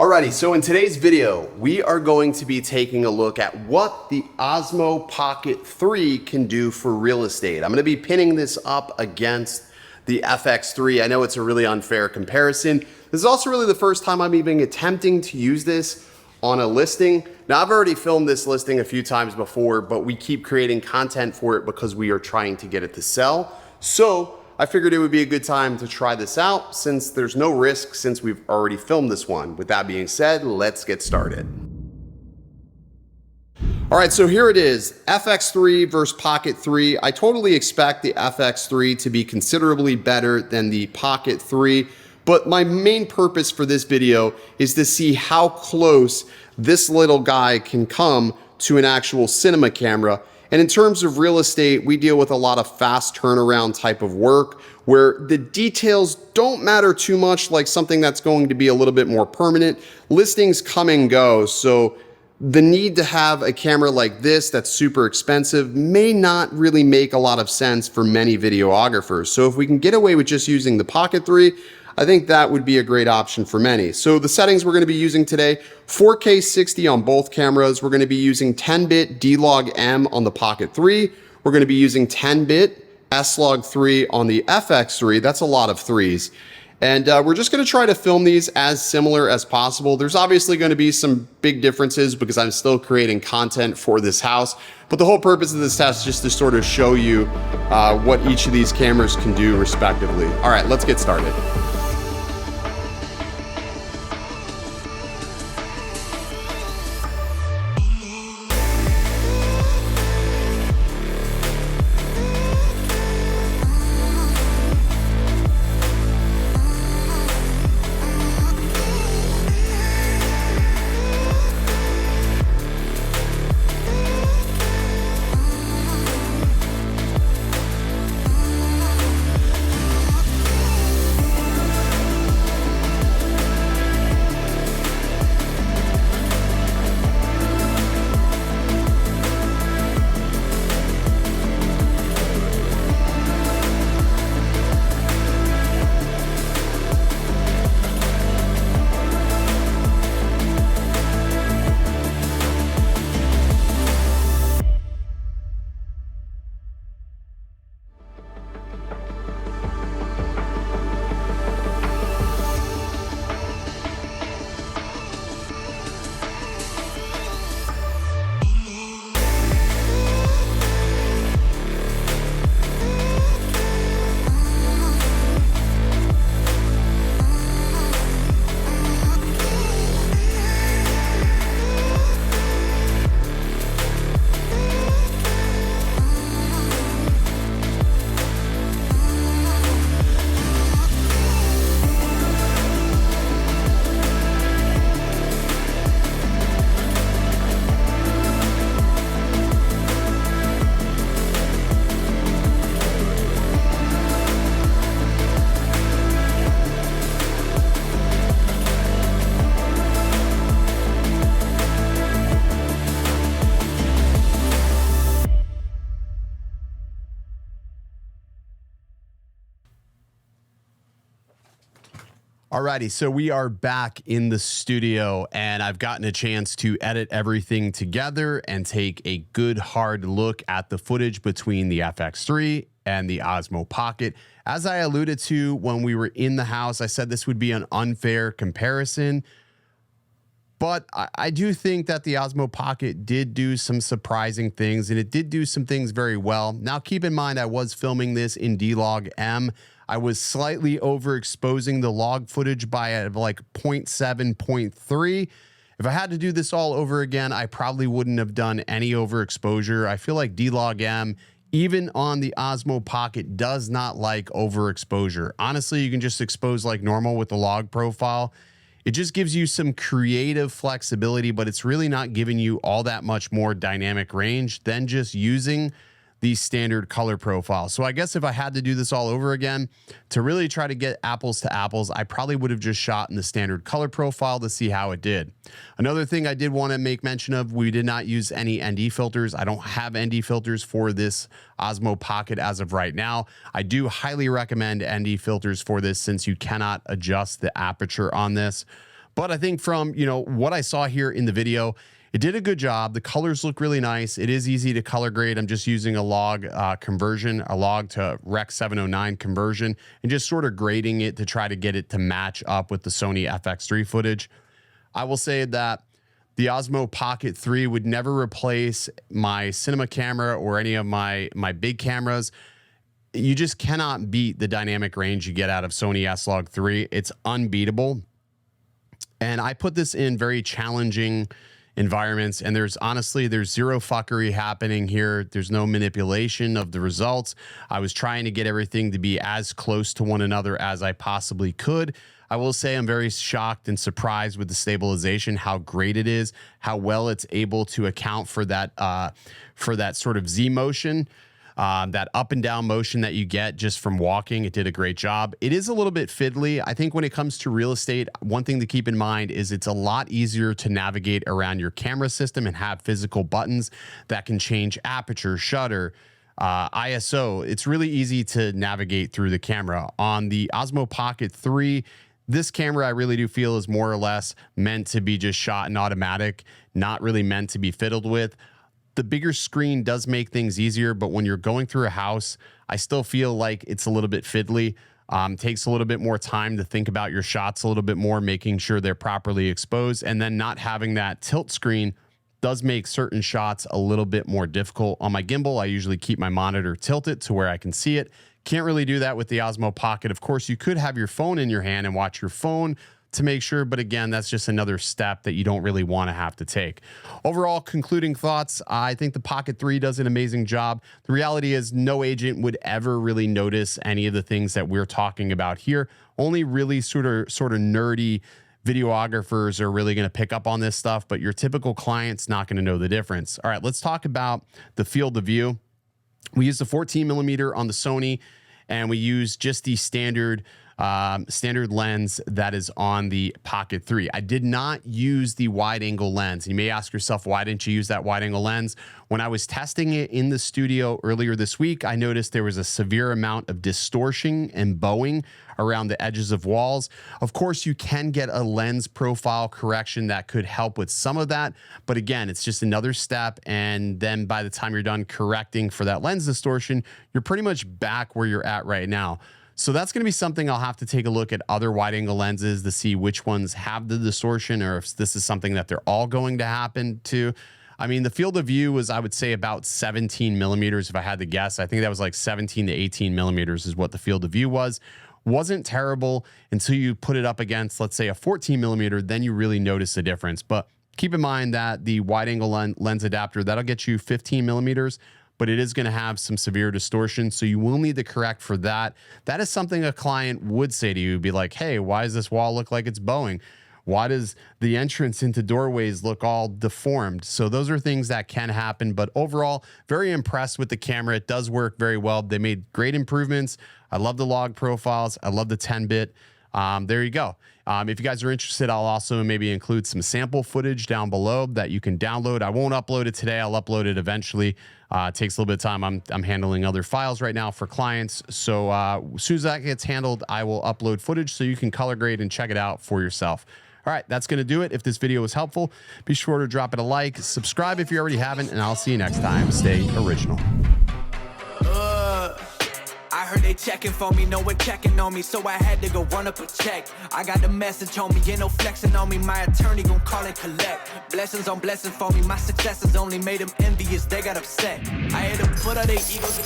Alrighty, so in today's video, we are going to be taking a look at what the Osmo Pocket 3 can do for real estate. I'm going to be pinning this up against the FX3. I know it's a really unfair comparison. This is also really the first time I'm even attempting to use this on a listing. Now, I've already filmed this listing a few times before, but we keep creating content for it because we are trying to get it to sell. So I figured it would be a good time to try this out since there's no risk since we've already filmed this one. With that being said, let's get started. All right, so here it is, FX3 versus Pocket 3. I totally expect the FX3 to be considerably better than the Pocket 3, but my main purpose for this video is to see how close this little guy can come to an actual cinema camera. And in terms of real estate, we deal with a lot of fast turnaround type of work where the details don't matter too much, like something that's going to be a little bit more permanent. Listings come and go, so the need to have a camera like this that's super expensive may not really make a lot of sense for many videographers. So if we can get away with just using the Pocket 3, I think that would be a great option for many. So the settings we're going to be using today, 4K 60 on both cameras. We're going to be using 10-bit D-Log-M on the Pocket 3. We're going to be using 10-bit S-Log3 on the FX3. That's a lot of threes. And we're just going to try to film these as similar as possible. There's obviously going to be some big differences because I'm still creating content for this house. But the whole purpose of this test is just to sort of show you what each of these cameras can do respectively. All right, let's get started. Alrighty, so we are back in the studio and I've gotten a chance to edit everything together and take a good hard look at the footage between the FX3 and the Osmo Pocket. As I alluded to when we were in the house, I said this would be an unfair comparison, but I do think that the Osmo Pocket did do some surprising things and it did do some things very well. Now, keep in mind, I was filming this in D-Log-M. I was slightly overexposing the log footage by like 0.7, 0.3. If I had to do this all over again, I probably wouldn't have done any overexposure. I feel like D-Log-M, even on the Osmo Pocket, does not like overexposure. Honestly, you can just expose like normal with the log profile. It just gives you some creative flexibility, but it's really not giving you all that much more dynamic range than just using the standard color profile. So I guess if I had to do this all over again, to really try to get apples to apples, I probably would have just shot in the standard color profile to see how it did. Another thing I did want to make mention of, we did not use any ND filters. I don't have ND filters for this Osmo Pocket as of right now. I do highly recommend ND filters for this since you cannot adjust the aperture on this. But I think from, what I saw here in the video, it did a good job. The colors look really nice. It is easy to color grade. I'm just using a log conversion, a log to Rec 709 conversion, and just sort of grading it to try to get it to match up with the Sony FX3 footage. I will say that the Osmo Pocket 3 would never replace my cinema camera or any of my big cameras. You just cannot beat the dynamic range you get out of Sony S-Log 3. It's unbeatable. And I put this in very challenging environments, and there's zero fuckery happening here. There's no manipulation of the results. I was trying to get everything to be as close to one another as I possibly could. I will say I'm very shocked and surprised with the stabilization, how great it is, how well it's able to account for that sort of Z motion. That up and down motion that you get just from walking. It did a great job. It is a little bit fiddly. I think when it comes to real estate, one thing to keep in mind is it's a lot easier to navigate around your camera system and have physical buttons that can change aperture, shutter, ISO. It's really easy to navigate through the camera. On the Osmo Pocket 3, this camera I really do feel is more or less meant to be just shot in automatic, not really meant to be fiddled with. The bigger screen does make things easier, but when you're going through a house, I still feel like it's a little bit fiddly. Takes a little bit more time to think about your shots a little bit more, making sure they're properly exposed, and then not having that tilt screen does make certain shots a little bit more difficult. On my gimbal, I usually keep my monitor tilted to where I can see it. Can't really do that with the Osmo Pocket. Of course, you could have your phone in your hand and watch your phone to make sure, but again, that's just another step that you don't really want to have to take. Overall, concluding thoughts, I think the Pocket 3 does an amazing job. The reality is no agent would ever really notice any of the things that we're talking about here. Only really sort of nerdy videographers are really going to pick up on this stuff, but your typical client's not going to know the difference. All right, let's talk about the field of view. We use the 14mm on the Sony, and we use just the standard lens that is on the Pocket 3. I did not use the wide angle lens. You may ask yourself, why didn't you use that wide angle lens? When I was testing it in the studio earlier this week, I noticed there was a severe amount of distortion and bowing around the edges of walls. Of course, you can get a lens profile correction that could help with some of that, but again, it's just another step, and then by the time you're done correcting for that lens distortion, you're pretty much back where you're at right now. So that's going to be something I'll have to take a look at other wide angle lenses to see which ones have the distortion, or if this is something that they're all going to happen to. I mean, the field of view was, I would say, about 17mm if I had to guess. I think that was like 17 to 18mm is what the field of view was. Wasn't terrible until you put it up against, let's say, a 14mm, then you really notice the difference. But keep in mind that the wide angle lens adapter, that'll get you 15mm, but it is going to have some severe distortion, so you will need to correct for that. That is something a client would say to you, be like, hey, why does this wall look like it's bowing? Why does the entrance into doorways look all deformed? So those are things that can happen, but overall, very impressed with the camera. It does work very well. They made great improvements. I love the log profiles. I love the 10-bit. There you go. If you guys are interested, I'll also maybe include some sample footage down below that you can download. I won't upload it today. I'll upload it eventually. It takes a little bit of time. I'm handling other files right now for clients. So as soon as that gets handled, I will upload footage so you can color grade and check it out for yourself. All right, that's going to do it. If this video was helpful, be sure to drop it a like, subscribe if you already haven't, and I'll see you next time. Stay original. I heard they checking for me, no one checking on me, so I had to go run up a check. I got the message on me, ain't no flexing on me, my attorney gon' call and collect. Blessings on blessings for me, my successes only made them envious, they got upset. I had to put all their egos